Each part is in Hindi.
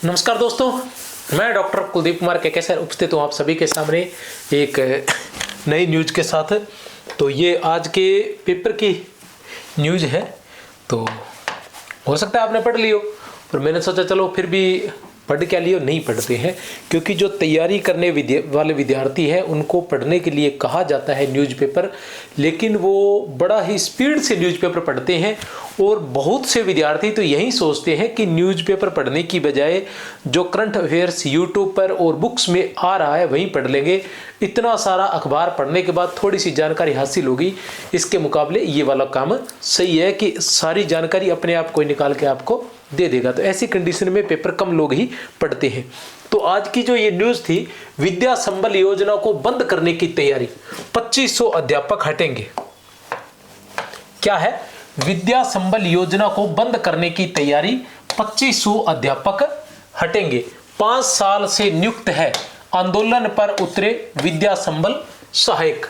नमस्कार दोस्तों, मैं डॉक्टर कुलदीप कुमार केकेसर उपस्थित हूँ आप सभी के सामने एक नई न्यूज के साथ। तो ये आज के पेपर की न्यूज है, तो हो सकता है आपने पढ़ लियो, पर मैंने सोचा चलो फिर भी पढ़ क्या लियो, नहीं पढ़ते हैं, क्योंकि जो तैयारी करने वाले विद्यार्थी हैं उनको पढ़ने के लिए कहा जाता है न्यूज़पेपर, लेकिन वो बड़ा ही स्पीड से न्यूज़पेपर पढ़ते हैं। और बहुत से विद्यार्थी तो यही सोचते हैं कि न्यूज़पेपर पढ़ने की बजाय जो करंट अफेयर्स यूट्यूब पर और बुक्स में आ रहा है वहीं पढ़ लेंगे। इतना सारा अखबार पढ़ने के बाद थोड़ी सी जानकारी हासिल होगी, इसके मुकाबले ये वाला काम सही है कि सारी जानकारी अपने आप कोई निकाल के आपको दे देगा। तो ऐसी कंडीशन में पेपर कम लोग ही पढ़ते हैं। तो आज की जो ये न्यूज़ थी, विद्या संबल योजना को बंद करने की तैयारी, 2500 अध्यापक हटेंगे। क्या है? विद्या संबल योजना को बंद करने की तैयारी, 2500 अध्यापक हटेंगे। 5 साल से नियुक्त है, आंदोलन पर उतरे विद्या संबल सहायक।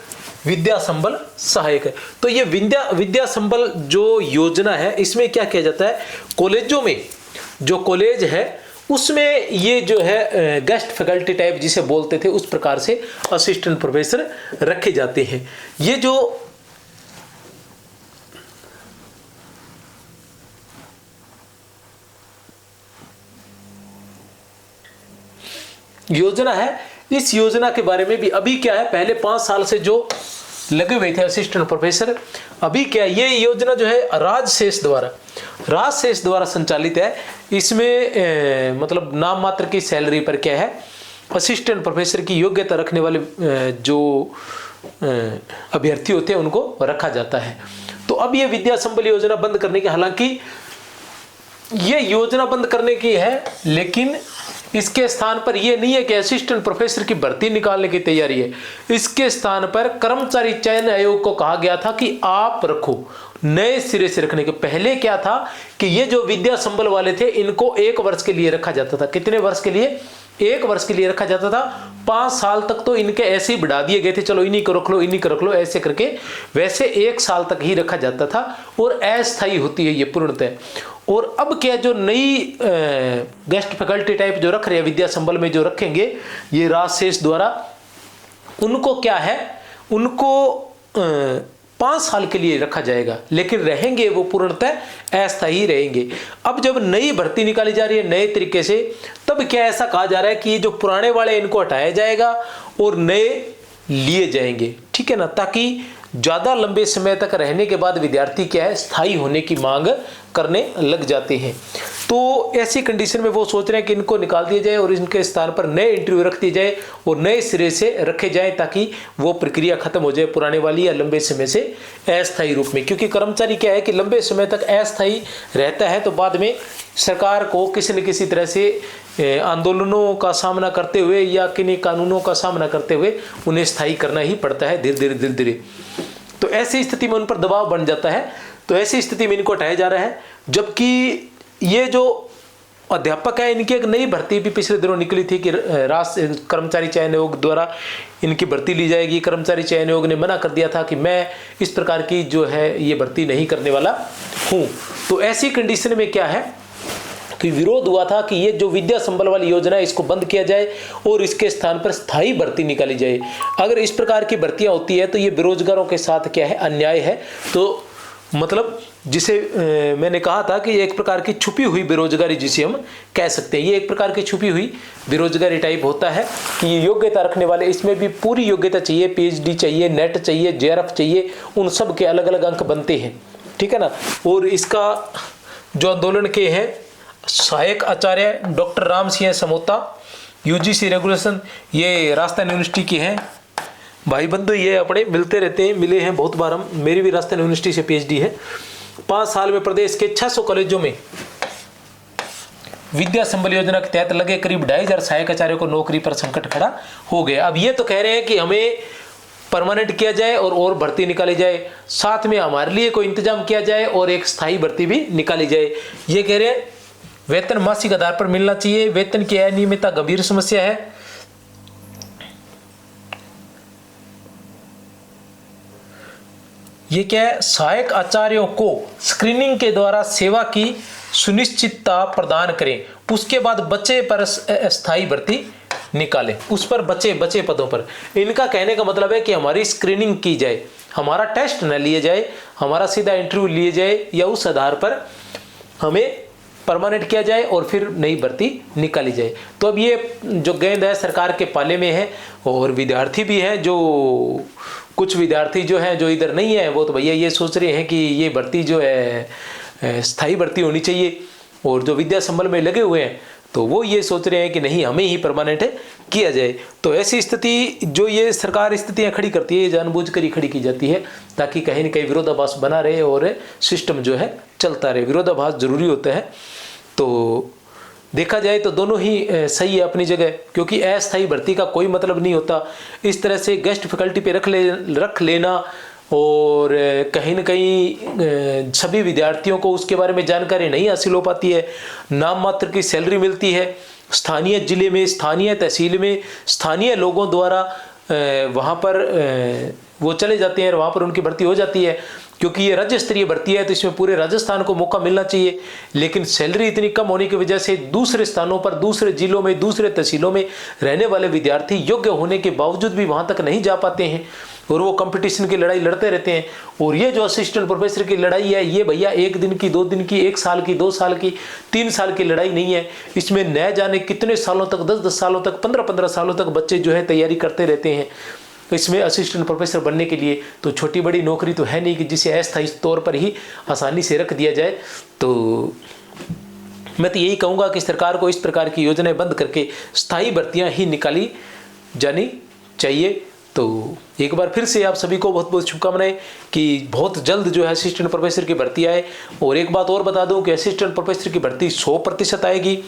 विद्या संबल सहायक है। तो ये विद्या संबल जो योजना है, इसमें क्या किया जाता है, कॉलेजों में जो कॉलेज है उसमें ये जो है गेस्ट फैकल्टी टाइप जिसे बोलते थे, उस प्रकार से असिस्टेंट प्रोफेसर रखे जाते हैं। ये जो योजना है, इस योजना के बारे में भी अभी क्या है, पहले 5 साल से जो लगे हुए थे असिस्टेंट प्रोफेसर, अभी क्या ये योजना जो है राजशेष द्वारा संचालित है। इसमें मतलब नाम मात्र की सैलरी पर क्या है, असिस्टेंट प्रोफेसर की योग्यता रखने वाले जो अभ्यर्थी होते हैं उनको रखा जाता है। तो अब ये विद्या संबल योजना बंद करने की, हालांकि ये योजना बंद करने की है, लेकिन इसके स्थान पर यह नहीं है कि असिस्टेंट प्रोफेसर की भर्ती निकालने की तैयारी है। इसके स्थान पर कर्मचारी चयन आयोग को कहा गया था कि आप रखो, नए सिरे से रखने के। पहले क्या था कि ये जो विद्या संबल वाले थे इनको 1 वर्ष के लिए रखा जाता था। कितने वर्ष के लिए? 1 वर्ष के लिए रखा जाता था। 5 साल तक तो इनके ऐसे ही बढ़ा दिए गए थे, चलो इन्हीं को रख लो, इन्हीं को रख लो, ऐसे करके। वैसे 1 साल तक ही रखा जाता था और अस्थायी होती है ये पूर्णतः। और अब क्या, जो नई गेस्ट फैकल्टी टाइप जो रख रहे हैं विद्या संबल में, जो रखेंगे ये राजशेष द्वारा, उनको क्या है, उनको 5 साल के लिए रखा जाएगा, लेकिन रहेंगे वो पूर्णतः अस्थायी रहेंगे। अब जब नई भर्ती निकाली जा रही है नए तरीके से, तब क्या ऐसा कहा जा रहा है कि ये जो पुराने वाले इनको हटाया जाएगा और नए लिए जाएंगे, ठीक है ना, ताकि ज़्यादा लंबे समय तक रहने के बाद विद्यार्थी क्या है, स्थायी होने की मांग करने लग जाते हैं। तो ऐसी कंडीशन में वो सोच रहे हैं कि इनको निकाल दिया जाए और इनके स्थान पर नए इंटरव्यू रख दिए जाए और नए सिरे से रखे जाएं, ताकि वो प्रक्रिया खत्म हो जाए पुराने वाली या लंबे समय से अस्थायी रूप में। क्योंकि कर्मचारी क्या है कि लंबे समय तक अस्थायी रहता है, तो बाद में सरकार को किसी न किसी तरह से आंदोलनों का सामना करते हुए या किन्हीं कानूनों का सामना करते हुए उन्हें स्थायी करना ही पड़ता है धीरे धीरे। तो ऐसी स्थिति में उन पर दबाव बन जाता है। तो ऐसी स्थिति में इनको हटाया जा रहा है। जबकि ये जो अध्यापक है, इनकी एक नई भर्ती भी पिछले दिनों निकली थी कि कर्मचारी चयन आयोग द्वारा इनकी भर्ती ली जाएगी। कर्मचारी चयन आयोग ने मना कर दिया था कि मैं इस प्रकार की जो है ये भर्ती नहीं करने वाला हूँ। तो ऐसी कंडीशन में क्या है कि विरोध हुआ था कि ये जो विद्या संबल वाली योजना है इसको बंद किया जाए और इसके स्थान पर स्थायी भर्ती निकाली जाए। अगर इस प्रकार की भर्तियां होती है तो ये बेरोजगारों के साथ क्या है, अन्याय है। तो मतलब जिसे मैंने कहा था कि एक प्रकार की छुपी हुई बेरोजगारी जिसे हम कह सकते हैं, ये एक प्रकार की छुपी हुई बेरोजगारी टाइप होता है कि ये योग्यता रखने वाले, इसमें भी पूरी योग्यता चाहिए, PhD चाहिए, नेट चाहिए, JRF चाहिए, उन सब के अलग अलग अंक बनते हैं, ठीक है ना। और इसका जो आंदोलन के हैं सहायक आचार्य doctor Ram Singh Samota, UGC regulation, ये राजस्थान यूनिवर्सिटी की हैं भाई बंधु, ये अपने मिलते रहते हैं, मिले हैं बहुत बार हम। मेरी भी राजस्थान यूनिवर्सिटी से PhD है। 5 साल में प्रदेश के 600 कॉलेजों में विद्या संबल योजना के तहत लगे करीब 2500 सहायक आचार्यों को नौकरी पर संकट खड़ा हो गया। अब ये तो कह रहे हैं कि हमें परमानेंट किया जाए और भर्ती निकाली जाए, साथ में हमारे लिए कोई इंतजाम किया जाए और एक स्थायी भर्ती भी निकाली जाए। ये कह रहे हैं वेतन मासिक आधार पर मिलना चाहिए, वेतन की अनियमितता गंभीर समस्या है। ये क्या है, सहायक आचार्यों को स्क्रीनिंग के द्वारा सेवा की सुनिश्चितता प्रदान करें उसके बाद बचे पर स्थायी भर्ती निकाले, उस पर बचे पदों पर। इनका कहने का मतलब है कि हमारी स्क्रीनिंग की जाए, हमारा टेस्ट न लिए जाए, हमारा सीधा इंटरव्यू लिए जाए, या उस आधार पर हमें परमानेंट किया जाए और फिर नई भर्ती निकाली जाए। तो अब ये जो गेंद है सरकार के पाले में है, और विद्यार्थी भी हैं, जो कुछ विद्यार्थी जो हैं जो इधर नहीं है, वो तो भैया ये सोच रहे हैं कि ये भर्ती जो है स्थायी भर्ती होनी चाहिए, और जो विद्या संबल में लगे हुए हैं तो वो ये सोच रहे हैं कि नहीं, हमें ही परमानेंट किया जाए। तो ऐसी स्थिति जो ये सरकार स्थितियां खड़ी करती है, ये जानबूझकर ही खड़ी की जाती है ताकि कहीं न कहीं विरोधाभास बना रहे और सिस्टम जो है चलता रहे। विरोधाभास जरूरी होता है। तो देखा जाए तो दोनों ही सही है अपनी जगह, क्योंकि अस्थायी भर्ती का कोई मतलब नहीं होता। इस तरह से गेस्ट फैकल्टी पे रख लेना, और कहीं न कहीं सभी विद्यार्थियों को उसके बारे में जानकारी नहीं हासिल हो पाती है। नाम मात्र की सैलरी मिलती है, स्थानीय जिले में, स्थानीय तहसील में, स्थानीय लोगों द्वारा वहाँ पर वो चले जाते हैं और वहाँ पर उनकी भर्ती हो जाती है। क्योंकि ये राज्य स्तरीय भर्ती है तो इसमें पूरे राजस्थान को मौका मिलना चाहिए, लेकिन सैलरी इतनी कम होने की वजह से दूसरे स्थानों पर, दूसरे जिलों में, दूसरे तहसीलों में रहने वाले विद्यार्थी योग्य होने के बावजूद भी वहाँ तक नहीं जा पाते हैं, और वो कंपटीशन की लड़ाई लड़ते रहते हैं। और ये जो असिस्टेंट प्रोफेसर की लड़ाई है, ये भैया 1 दिन की, 2 दिन की, 1 साल की, 2 साल की, 3 साल की लड़ाई नहीं है। इसमें न जाने कितने सालों तक, 10-10 सालों तक, 15-15 सालों तक बच्चे जो है तैयारी करते रहते हैं इसमें असिस्टेंट प्रोफेसर बनने के लिए। तो छोटी बड़ी नौकरी तो है नहीं कि जिसे अस्थायी तौर पर ही आसानी से रख दिया जाए। तो मैं तो यही कहूँगा कि सरकार को इस प्रकार की योजनाएं बंद करके स्थायी भर्तियाँ ही निकाली जानी चाहिए। तो एक बार फिर से आप सभी को बहुत बहुत शुभकामनाएं कि बहुत जल्द जो है असिस्टेंट प्रोफेसर की भर्ती आए। और एक बात और बता दूं कि असिस्टेंट प्रोफेसर की भर्ती 100% आएगी,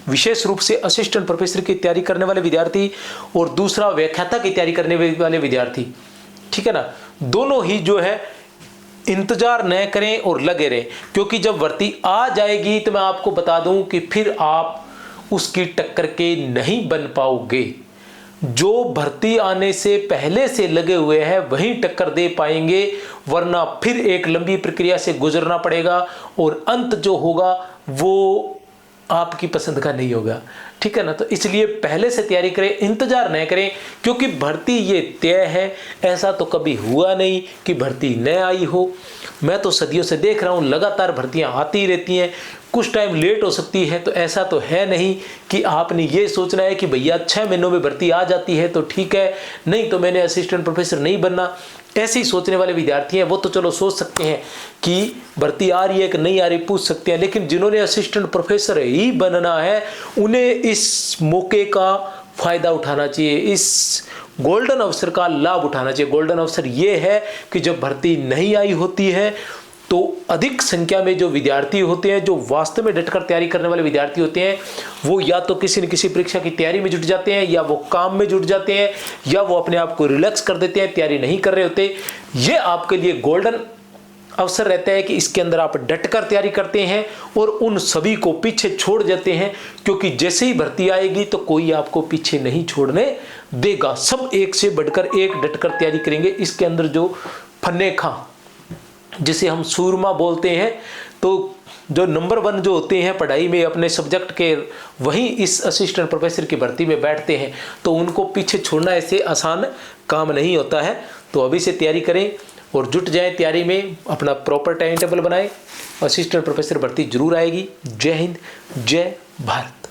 विशेष रूप से असिस्टेंट प्रोफेसर की तैयारी करने वाले विद्यार्थी और दूसरा व्याख्याता की तैयारी करने वाले विद्यार्थी, ठीक है ना, दोनों ही जो है इंतजार न करें और लगे रहें। क्योंकि जब भर्ती आ जाएगी तो मैं आपको बता दूं कि फिर आप उसकी टक्कर के नहीं बन पाओगे। जो भर्ती आने से पहले से लगे हुए हैं वही टक्कर दे पाएंगे, वरना फिर एक लंबी प्रक्रिया से गुजरना पड़ेगा और अंत जो होगा वो आपकी पसंद का नहीं होगा, ठीक है ना। तो इसलिए पहले से तैयारी करें, इंतजार न करें, क्योंकि भर्ती ये तय है। ऐसा तो कभी हुआ नहीं कि भर्ती न आई हो। मैं तो सदियों से देख रहा हूँ, लगातार भर्तियाँ आती रहती हैं, कुछ टाइम लेट हो सकती है। तो ऐसा तो है नहीं कि आपने ये सोचना है कि भैया 6 महीनों में भर्ती आ जाती है तो ठीक है, नहीं तो मैंने असिस्टेंट प्रोफेसर नहीं बनना। ऐसे ही सोचने वाले विद्यार्थी हैं वो तो चलो सोच सकते हैं कि भर्ती आ रही है कि नहीं आ रही, पूछ सकते हैं। लेकिन जिन्होंने असिस्टेंट प्रोफेसर ही बनना है उन्हें इस मौके का फायदा उठाना चाहिए, इस गोल्डन अवसर का लाभ उठाना चाहिए। गोल्डन अवसर ये है कि जब भर्ती नहीं आई होती है तो अधिक संख्या में जो विद्यार्थी होते हैं, जो वास्तव में डटकर तैयारी करने वाले विद्यार्थी होते हैं, वो या तो किसी न किसी परीक्षा की तैयारी में जुट जाते हैं, या वो काम में जुट जाते हैं, या वो अपने आप को रिलैक्स कर देते हैं, तैयारी नहीं कर रहे होते। ये आपके लिए गोल्डन अवसर रहता है कि इसके अंदर आप डटकर तैयारी करते हैं और उन सभी को पीछे छोड़ देते हैं। क्योंकि जैसे ही भर्ती आएगी तो कोई आपको पीछे नहीं छोड़ने देगा, सब एक से बढ़कर एक डटकर तैयारी करेंगे। इसके अंदर जो फन्ने-खां, जिसे हम सूरमा बोलते हैं, तो जो नंबर 1 जो होते हैं पढ़ाई में अपने सब्जेक्ट के, वही इस असिस्टेंट प्रोफेसर की भर्ती में बैठते हैं। तो उनको पीछे छोड़ना ऐसे आसान काम नहीं होता है। तो अभी से तैयारी करें और जुट जाएं तैयारी में, अपना प्रॉपर टाइम टेबल बनाएं। असिस्टेंट प्रोफेसर भर्ती जरूर आएगी। जय हिंद, जय भारत।